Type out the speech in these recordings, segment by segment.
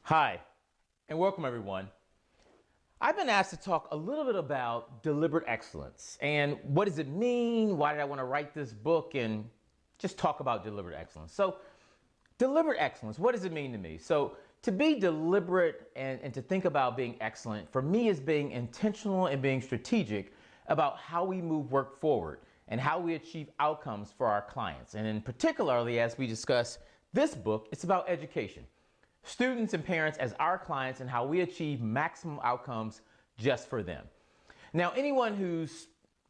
Hi, and welcome everyone. I've been asked to talk a little bit about deliberate excellence and what does it mean? Why did I want to write this book and just talk about deliberate excellence? So, deliberate excellence, what does it mean to me? So, to be deliberate and to think about being excellent for me is being intentional and being strategic about how we move work forward and how we achieve outcomes for our clients. And in particularly, as we discuss this book, it's about education. Students and parents as our clients and how we achieve maximum outcomes just for them. Now, anyone who's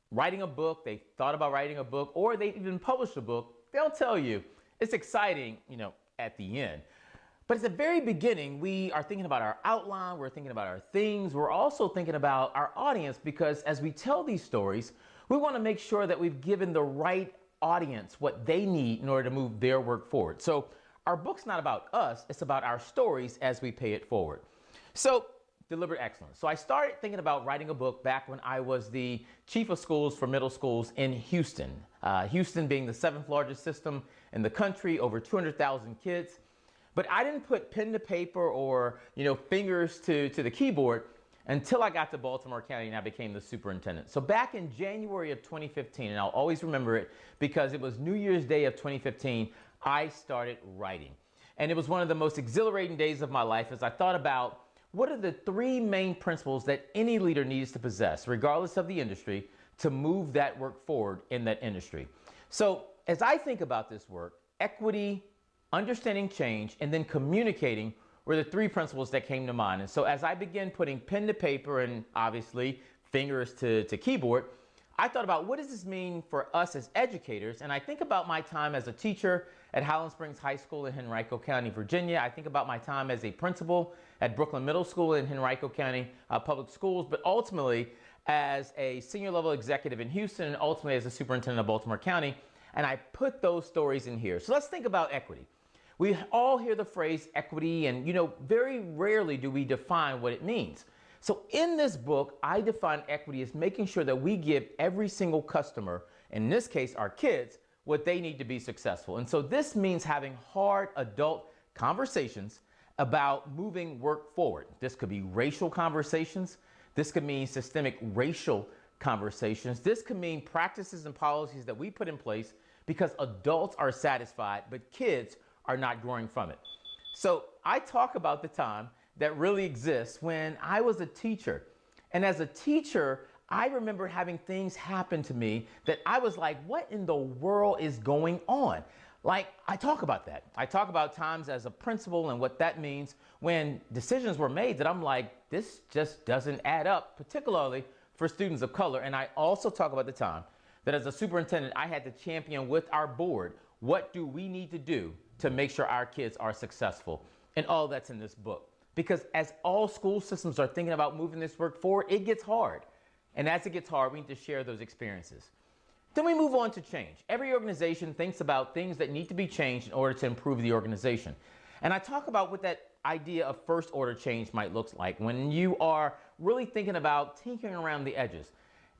writing a book, they thought about writing a book, or they've even published a book, they'll tell you it's exciting, at the end. But at the very beginning, we are thinking about our outline, we're thinking about our themes, we're also thinking about our audience, because as we tell these stories, we want to make sure that we've given the right audience what they need in order to move their work forward. So our book's not about us, it's about our stories as we pay it forward. So, deliberate excellence. So I started thinking about writing a book back when I was the chief of schools for middle schools in Houston. Houston being the 7th largest system in the country, over 200,000 kids. But I didn't put pen to paper or, fingers to the keyboard until I got to Baltimore County and I became the superintendent. So back in January of 2015, and I'll always remember it because it was New Year's Day of 2015, I started writing. And it was one of the most exhilarating days of my life as I thought about what are the 3 main principles that any leader needs to possess, regardless of the industry, to move that work forward in that industry. So as I think about this work, equity, understanding change, and then communicating were the 3 principles that came to mind. And so as I began putting pen to paper and obviously fingers to keyboard, I thought about what does this mean for us as educators? And I think about my time as a teacher at Highland Springs High School in Henrico County, Virginia. I think about my time as a principal at Brooklyn Middle School in Henrico County Public Schools, but ultimately as a senior level executive in Houston and ultimately as a superintendent of Baltimore County. And I put those stories in here. So let's think about equity. We all hear the phrase equity and, very rarely do we define what it means. So in this book, I define equity as making sure that we give every single customer, in this case our kids, what they need to be successful. And so this means having hard adult conversations about moving work forward. This could be racial conversations. This could mean systemic racial conversations. This could mean practices and policies that we put in place because adults are satisfied, but kids are not growing from it. So I talk about the time that really exists when I was a teacher. And as a teacher, I remember having things happen to me that I was like, what in the world is going on? Like, I talk about that. I talk about times as a principal and what that means when decisions were made that I'm like, this just doesn't add up, particularly for students of color. And I also talk about the time that as a superintendent, I had to champion with our board, what do we need to do to make sure our kids are successful? And all that's in this book. Because as all school systems are thinking about moving this work forward, it gets hard. And as it gets hard, we need to share those experiences. Then we move on to change. Every organization thinks about things that need to be changed in order to improve the organization. And I talk about what that idea of first order change might look like when you are really thinking about tinkering around the edges.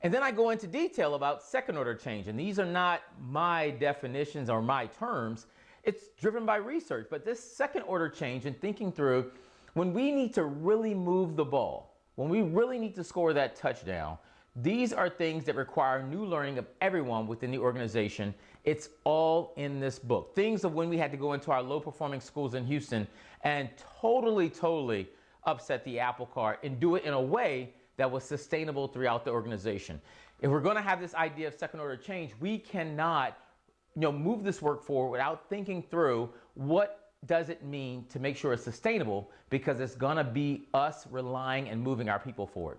And then I go into detail about second order change. And these are not my definitions or my terms. It's driven by research. But this second order change and thinking through when we need to really move the ball, when we really need to score that touchdown, these are things that require new learning of everyone within the organization. It's all in this book. Things of when we had to go into our low performing schools in Houston and totally upset the apple cart and do it in a way that was sustainable throughout the organization. If we're going to have this idea of second order change, we cannot move this work forward without thinking through what does it mean to make sure it's sustainable, because it's gonna be us relying and moving our people forward.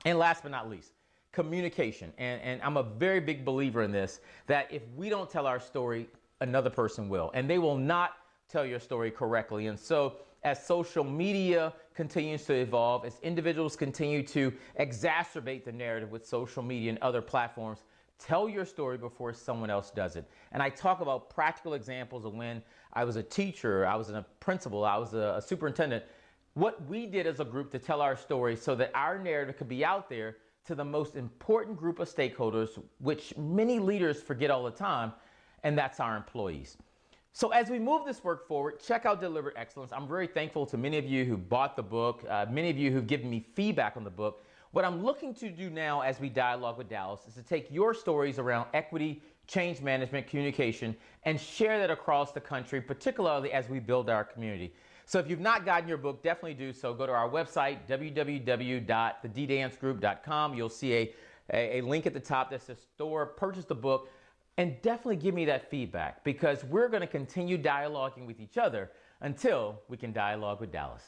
And last but not least, communication. And I'm a very big believer in this, that if we don't tell our story, another person will, and they will not tell your story correctly. And so as social media continues to evolve, as individuals continue to exacerbate the narrative with social media and other platforms, tell your story before someone else does it. And I talk about practical examples of when I was a teacher, I was a principal, I was a superintendent, what we did as a group to tell our story so that our narrative could be out there to the most important group of stakeholders, which many leaders forget all the time, and that's our employees. So as we move this work forward, check out Deliberate Excellence. I'm very thankful to many of you who bought the book, many of you who've given me feedback on the book. What I'm looking to do now as we dialogue with Dallas is to take your stories around equity, change management, communication, and share that across the country, particularly as we build our community. So if you've not gotten your book, definitely do so. Go to our website, www.theddancegroup.com. You'll see a link at the top that says store, purchase the book. And definitely give me that feedback, because we're going to continue dialoguing with each other until we can dialogue with Dallas.